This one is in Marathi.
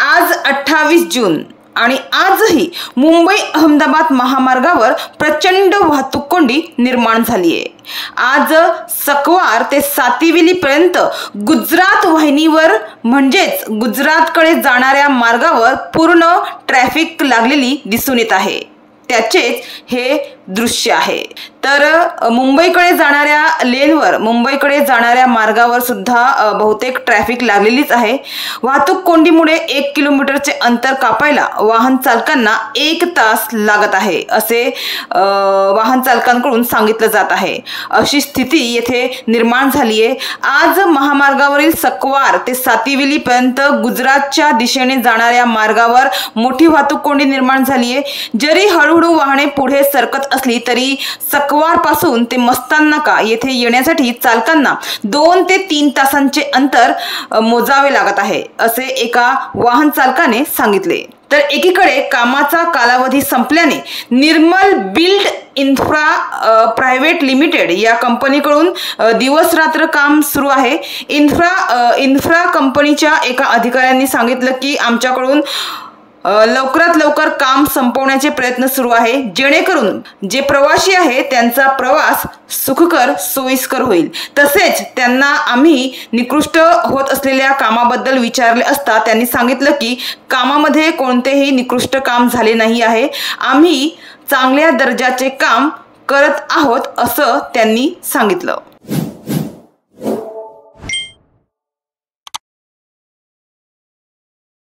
आज 28 जून आणि आजही मुंबई अहमदाबाद महामार्गावर प्रचंड वाहतूक कोंडी निर्माण झाली आहे। आज सकवार ते सातिवेली पर्यंत गुजरात वाहिनीवर म्हणजेच गुजरातकडे जाणाऱ्या मार्गावर पूर्ण ट्रॅफिक लागलेली दिसून येत आहे। त्याचेच हे दृश्य आहे। तर मुंबईकडे जाणाऱ्या लेनवर मुंबईकडे जाणाऱ्या मार्गावर सुद्धा बहुतेक ट्रॅफिक लागलेलीच आहे। वाहतूक कोंडीमुळे 1 किलोमीटरचे अंतर कापायला वाहन चालकांना 1 तास लागत आहे असे वाहन चालकांकडून सांगितलं जात आहे। अशी स्थिती येथे निर्माण झाली आहे। आज महामार्गावरील सकवार ते सातिवेली पर्यंत गुजरातच्या दिशेने जाणाऱ्या मार्गावर मोठी वाहतूक कोंडी निर्माण झाली आहे। जरी हळूहळू वाहने पुढे सरकत असली तरी सकवार पासून ते मस्तान नाका येथे येण्यासाठी चालकांना 2 ते 3 तासांचे अंतर मोजावे लागत आहे असे एका वाहन चालकाने सांगितले। तर एकीकडे कामाचा कालावधी संपल्याने निर्मल बिल्ड इन्फ्रा प्रायव्हेट लिमिटेड या कंपनीकडून दिवस रात्र काम सुरू आहे। इन्फ्रा कंपनीच्या एका अधिकाऱ्यांनी सांगितलं की आमच्याकडून लवकरात लवकर काम संपवण्याचे प्रयत्न सुरू आहे, जेणेकरून जे प्रवासी आहे त्यांचा प्रवास सुखकर सोयीस्कर होईल। तसेच त्यांना आम्ही निकृष्ट होत असलेल्या कामाबद्दल विचारले असता त्यांनी सांगितलं की कामामध्ये कोणतेही निकृष्ट काम झाले नाही आहे, आम्ही चांगल्या दर्जाचे काम करत आहोत असं त्यांनी सांगितलं।